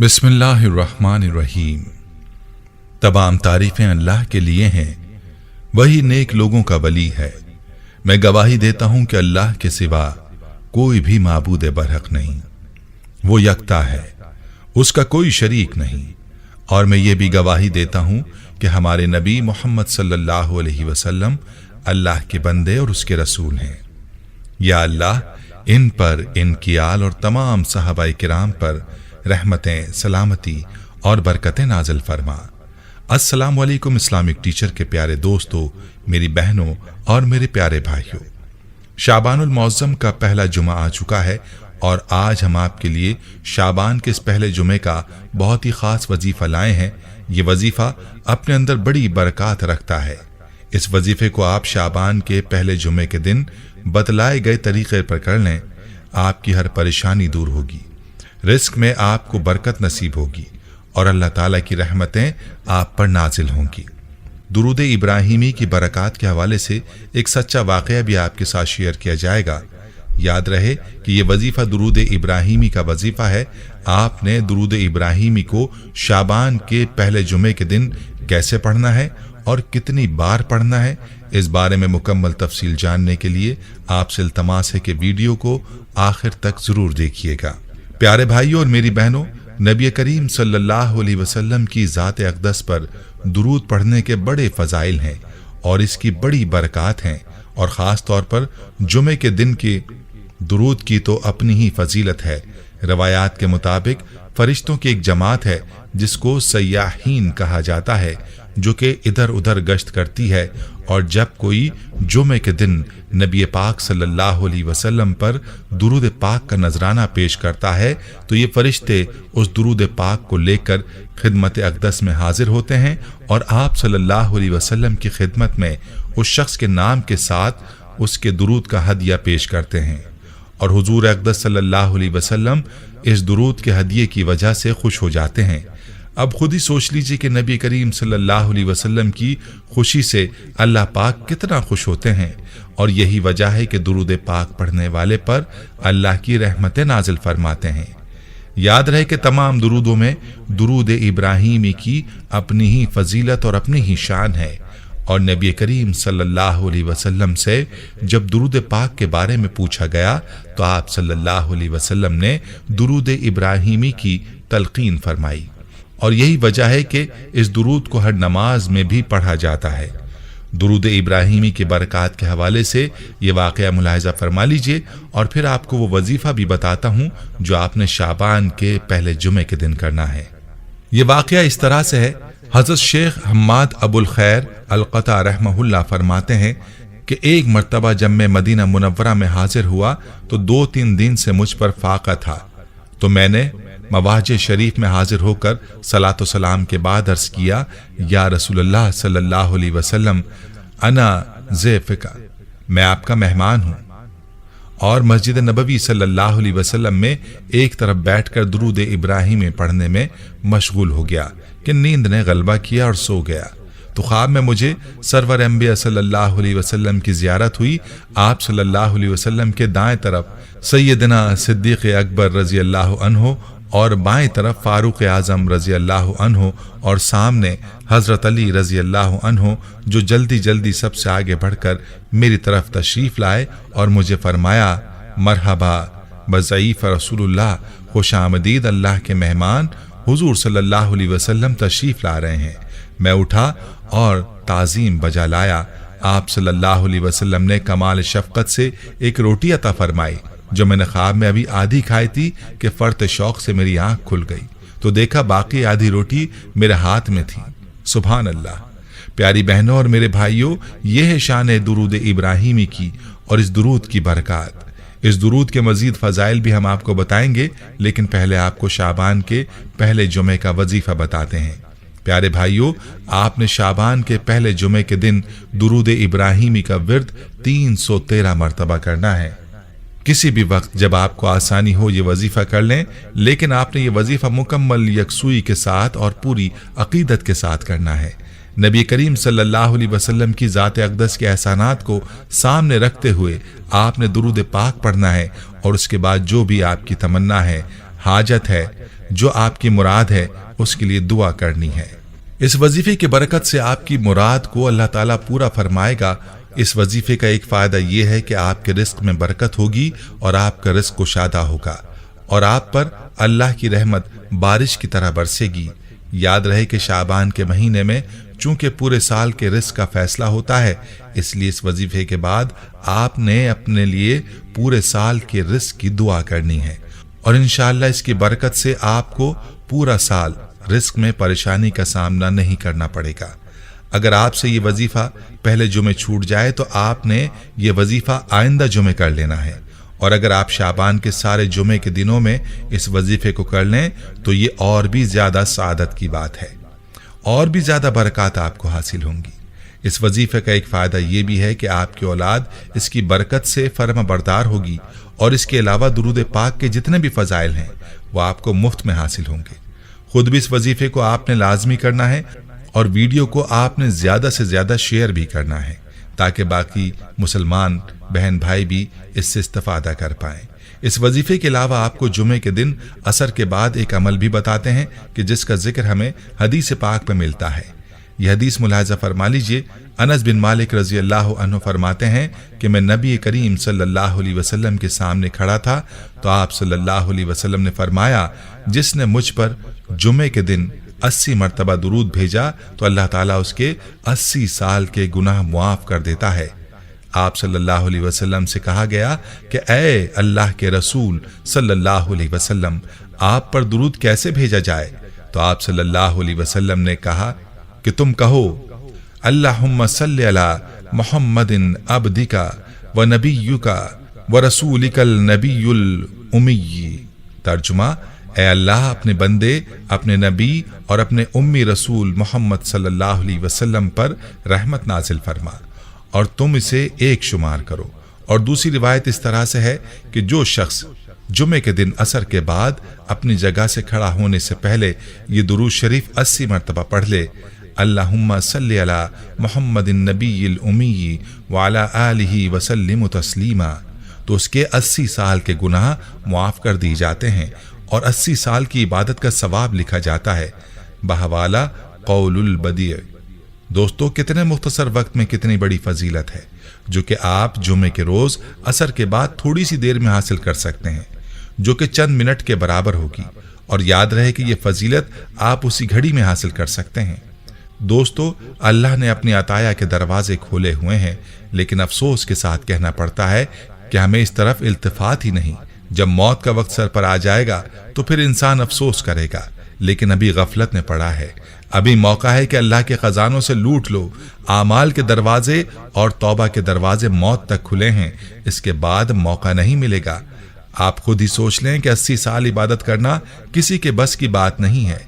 बिस्मिल्लाहिर्रहमानिर्रहीम। तमाम तारीफें अल्लाह के लिए हैं, वही नेक लोगों का वली है। मैं गवाही देता हूं कि अल्लाह के सिवा कोई भी माबूद बरहक नहीं, वो यकता है, उसका कोई शरीक नहीं। और मैं ये भी गवाही देता हूं कि हमारे नबी मोहम्मद सल्लल्लाहु अलैहि वसल्लम अल्लाह के बंदे और उसके रसूल हैं। या अल्लाह इन पर, इनकी आल और तमाम सहाबाए किराम पर रहमतें, सलामती और बरकतें नाज़िल फरमा। अस्सलामु अलैकुम इस्लामिक टीचर के प्यारे दोस्तों, मेरी बहनों और मेरे प्यारे भाइयों, शाबानुल मुअज़्ज़म का पहला जुमा आ चुका है और आज हम आपके लिए शाबान के इस पहले जुमे का बहुत ही ख़ास वजीफ़ा लाए हैं। ये वजीफ़ा अपने अंदर बड़ी बरकत रखता है। इस वजीफ़े को आप शाबान के पहले जुमे के दिन बतलाए गए तरीक़े पर कर लें, आपकी हर परेशानी दूर होगी, रिस्क में आपको बरकत नसीब होगी और अल्लाह ताला की रहमतें आप पर नाजिल होंगी। दुरूद इब्राहिमी की बरकत के हवाले से एक सच्चा वाक़या भी आपके साथ शेयर किया जाएगा। याद रहे कि यह वजीफ़ा दुरूद इब्राहिमी का वजीफ़ा है। आपने दुरूद इब्राहिमी को शाबान के पहले जुमे के दिन कैसे पढ़ना है और कितनी बार पढ़ना है, इस बारे में मुकम्मल तफसील जानने के लिए आपसे इल्तमास है कि वीडियो को आखिर तक ज़रूर देखिएगा। प्यारे भाइयों और मेरी बहनों, नबी करीम सल्लल्लाहु अलैहि वसल्लम की ज़ात अक़दस पर दुरूद पढ़ने के बड़े फ़ज़ाइल हैं और इसकी बड़ी बरकत हैं। और ख़ास तौर पर जुमे के दिन के दुरूद की तो अपनी ही फजीलत है। रवायात के मुताबिक फरिश्तों की एक जमात है जिसको सयाहीन कहा जाता है, जो कि इधर उधर गश्त करती है। और जब कोई जुमे के दिन नबी पाक सल्लल्लाहु अलैहि वसल्लम पर दुरूद पाक का नजराना पेश करता है तो ये फरिश्ते उस दुरूद पाक को लेकर खिदमत अक़दस में हाजिर होते हैं और आप सल्लल्लाहु अलैहि वसल्लम की खिदमत में उस शख्स के नाम के साथ उसके दुरूद का हदिया पेश करते हैं। और हुजूर अक़दस सल्लल्लाहु अलैहि वसल्लम इस दुरूद के हदिये की वजह से खुश हो जाते हैं। अब खुद ही सोच लीजिए कि नबी करीम सल्लल्लाहु अलैहि वसल्लम की खुशी से अल्लाह पाक कितना खुश होते हैं। और यही वजह है कि दुरूद पाक पढ़ने वाले पर अल्लाह की रहमतें नाजिल फरमाते हैं। याद रहे कि तमाम दुरूदों में दुरूद इब्राहिमी की अपनी ही फजीलत और अपनी ही शान है। और नबी करीम सल्लल्लाहु अलैहि वसल्लम से जब दुरूद पाक के बारे में पूछा गया तो आप सल्लल्लाहु अलैहि वसल्लम ने दुरूद इब्राहिमी की तलकीन फरमाई। और यही वजह है कि इस दुरूद को हर नमाज में भी पढ़ा जाता है। दुरूद इब्राहिमी की बरकत के हवाले से ये वाक़या मुलाहिज़ा फरमा लीजिए और फिर आपको वो वजीफ़ा भी बताता हूँ जो आपने शाबान के पहले जुमे के दिन करना है। ये वाक़या इस तरह से है। हज़रत शेख हम्माद अबुल खैर अलक़ता रहमहुल्लाह फरमाते हैं कि एक मरतबा जब मैं मदीना मुनव्वरा में हाजिर हुआ तो 2-3 दिन से मुझ पर फाका था, तो मैंने मवाज शरीफ में हाजिर होकर सलातो सलाम के बाद अर्ज किया, या रसूलल्लाह सल्लल्लाहु अलैहि वसल्लम, अना ज़ैफ़िका, मैं आपका मेहमान हूँ। और मस्जिद नबवी सल्लल्लाहु अलैहि वसल्लम में एक तरफ बैठकर दुरूद इब्राहिमी पढ़ने में मशगूल हो गया कि नींद ने गलबा किया और सो गया। तो ख्वाब में मुझे सरवर अंबिया सल्लल्लाहु अलैहि वसल्लम की ज़ियारत हुई। आप सल्लल्लाहु अलैहि वसल्लम के दाएं तरफ सैयदना सिद्दीक़ अकबर रज़ी अल्लाह अन्हु और बाएं तरफ फारूक आज़म रज़ी अल्लाह अन्हु और सामने हज़रत अली रज़ी अल्लाह अन्हु, जो जल्दी जल्दी सबसे आगे बढ़कर मेरी तरफ तशरीफ़ लाए और मुझे फरमाया, मरहबा बज़ईफ़ रसूलुल्लाह, खुश आमदीद अल्लाह के मेहमान, हुजूर सल्लल्लाहु अलैहि वसल्लम तशरीफ़ ला रहे हैं। मैं उठा और ताज़ीम बजा लाया। आप सल्लल्लाहु अलैहि वसल्लम ने कमाल शफ़क़त से एक रोटी अता फरमाई जो मैंने ख्वाब में अभी आधी खाई थी कि फर्त शौक से मेरी आंख खुल गई तो देखा बाकी आधी रोटी मेरे हाथ में थी। सुभान अल्लाह। प्यारी बहनों और मेरे भाइयों, यह है शान दुरूद इब्राहिमी की और इस दुरूद की बरकत। इस दुरूद के मजीद फ़ज़ाइल भी हम आपको बताएंगे, लेकिन पहले आपको शाबान के पहले जुमे का वजीफ़ा बताते हैं। प्यारे भाइयों, आपने शाबान के पहले जुमे के दिन दुरूद इब्राहिमी का विर्द 313 मरतबा करना है। किसी भी वक्त जब आपको आसानी हो ये वजीफ़ा कर लें, लेकिन आपने ये वजीफ़ा मुकम्मल यकसुई के साथ और पूरी अकीदत के साथ करना है। नबी करीम सल्लल्लाहु अलैहि वसल्लम की ज़ात अक़दस के एहसानात को सामने रखते हुए आपने दुरूद पाक पढ़ना है और उसके बाद जो भी आपकी तमन्ना है, हाजत है, जो आपकी मुराद है उसके लिए दुआ करनी है। इस वजीफे की बरकत से आपकी मुराद को अल्लाह ताला पूरा फरमाएगा। इस वजीफे का एक फायदा यह है कि आपके रिस्क में बरकत होगी और आपका रिस्क कुशादा होगा और आप पर अल्लाह की रहमत बारिश की तरह बरसेगी। याद रहे कि शाबान के महीने में चूंकि पूरे साल के रिस्क का फैसला होता है, इसलिए इस वजीफे के बाद आपने अपने लिए पूरे साल के रिस्क की दुआ करनी है और इंशाअल्लाह इसकी बरकत से आपको पूरा साल रिस्क में परेशानी का सामना नहीं करना पड़ेगा। अगर आपसे ये वजीफा पहले जुमे छूट जाए तो आपने ये वजीफा आइंदा जुमे कर लेना है, और अगर आप शाबान के सारे जुमे के दिनों में इस वजीफे को कर लें तो ये और भी ज्यादा सादत की बात है, और भी ज्यादा बरकत आपको हासिल होंगी। इस वजीफे का एक फायदा ये भी है कि आपकी औलाद इसकी बरकत से फर्माबरदार होगी और इसके अलावा दुरूद पाक के जितने भी फजाइल हैं वो आपको मुफ्त में हासिल होंगे। खुद भी इस वजीफे को आपने लाजमी करना है और वीडियो को आपने ज्यादा से ज्यादा शेयर भी करना है ताकि बाकी मुसलमान बहन भाई भी इससे इस्तेफादा कर पाएं। इस वजीफे के अलावा आपको जुमे के दिन असर के बाद एक अमल भी बताते हैं कि जिसका जिक्र हमें हदीस पाक में मिलता है। यह हदीस मुलाहिजा फरमा लीजिए। अनस बिन मालिक रजी अल्लाह अन्हु फरमाते हैं कि मैं नबी करीम सल्लल्लाहु अलैहि वसल्लम के सामने खड़ा था तो आप सल्लल्लाहु अलैहि वसल्लम ने फरमाया, जिसने मुझ पर जुमे के दिन 80 मरतबा दुरूद भेजा तो अल्लाह ताला उसके 80 साल के गुनाह मुआफ कर देता है। आप सल्लल्लाहु अलैहि वसल्लम से कहा गया कि ऐ अल्लाह के रसूल सल्लल्लाहु अलैहि वसल्लम, आप पर दुरूद कैसे भेजा जाए? तो आप सल्लल्लाहु अलैहि वसल्लम ने कहा कि तुम कहो अल्लाहुम्मा सल्लि अला मुहम्मदिन अब्दिका व नबियुका व रसूलिकल नबियुल उम्मी। तर्जुमा, ऐ अल्लाह अपने बंदे, अपने नबी और अपने उम्मी रसूल मोहम्मद सल्लल्लाहु अलैहि वसल्लम पर रहमत नाजिल फरमा और तुम इसे एक शुमार करो। और दूसरी रिवायत इस तरह से है कि जो शख्स जुमे के दिन असर के बाद अपनी जगह से खड़ा होने से पहले ये दुरूद शरीफ 80 मरतबा पढ़ ले, अल्लाहुम्मा सल्लि अला मुहम्मदिन नबिय्यिल उम्मी व अला आलिहि व सल्लिम तस्लीमा, तो उसके 80 साल के गुनाह मुआफ कर दिए जाते हैं और 80 साल की इबादत का सवाब लिखा जाता है। बहवाला कौलुल बदी। दोस्तों, कितने मुख्तसर वक्त में कितनी बड़ी फजीलत है जो कि आप जुमे के रोज असर के बाद थोड़ी सी देर में हासिल कर सकते हैं, जो कि चंद मिनट के बराबर होगी। और याद रहे कि यह फजीलत आप उसी घड़ी में हासिल कर सकते हैं। दोस्तों, अल्लाह ने अपनी अताया के दरवाजे खोले हुए हैं, लेकिन अफसोस के साथ कहना पड़ता है कि हमें इस तरफ इल्तिफात ही नहीं। जब मौत का वक्त सर पर आ जाएगा तो फिर इंसान अफसोस करेगा, लेकिन अभी गफलत में पड़ा है। अभी मौका है कि अल्लाह के खजानों से लूट लो। आमाल के दरवाजे और तौबा के दरवाजे मौत तक खुले हैं, इसके बाद मौका नहीं मिलेगा। आप खुद ही सोच लें कि 80 साल इबादत करना किसी के बस की बात नहीं है,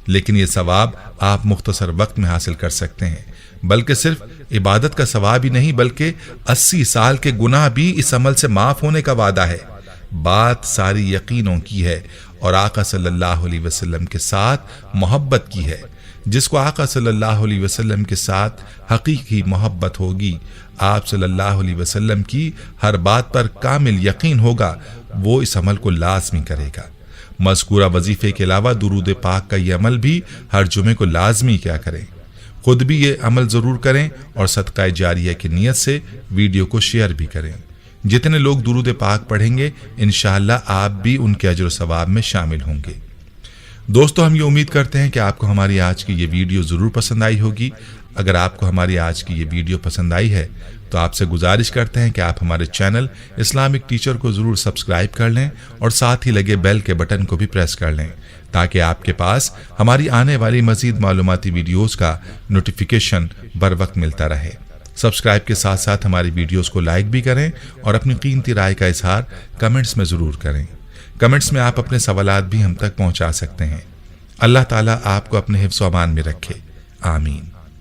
लेकिन यह सवाब आप मुख्तसर वक्त में हासिल कर सकते हैं। बल्कि सिर्फ इबादत का सवाब ही नहीं, बल्कि 80 साल के गुनाह भी इस अमल से माफ होने का वादा है। बात सारी यकीनों की है और आका सल्लल्लाहु अलैहि वसल्लम के साथ मोहब्बत की है। जिसको आका सल्लल्लाहु अलैहि वसल्लम के साथ हकीकी मोहब्बत होगी, आप सल्लल्लाहु अलैहि वसल्लम की हर बात पर कामिल यकीन होगा, वो इस अमल को लाजमी करेगा। मज़कूरा वजीफे के अलावा दुरूद पाक का ये अमल भी हर जुमे को लाजमी क्या करें। खुद भी ये अमल जरूर करें और सदका जारिया की नीयत से वीडियो को शेयर भी करें। जितने लोग दुरूद पाक पढ़ेंगे इंशाअल्लाह आप भी उनके अजर सवाब में शामिल होंगे। दोस्तों, हम ये उम्मीद करते हैं कि आपको हमारी आज की ये वीडियो ज़रूर पसंद आई होगी। अगर आपको हमारी आज की ये वीडियो पसंद आई है तो आपसे गुजारिश करते हैं कि आप हमारे चैनल इस्लामिक टीचर को ज़रूर सब्सक्राइब कर लें और साथ ही लगे बेल के बटन को भी प्रेस कर लें, ताकि आपके पास हमारी आने वाली मज़ीद मालूमाती वीडियोज़ का नोटिफिकेशन बर वक्त मिलता रहे। सब्सक्राइब के साथ साथ हमारी वीडियोस को लाइक भी करें और अपनी कीमती राय का इजहार कमेंट्स में ज़रूर करें। कमेंट्स में आप अपने सवालात भी हम तक पहुंचा सकते हैं। अल्लाह ताला आपको अपने हिफ्ज़ व अमान में रखे। आमीन।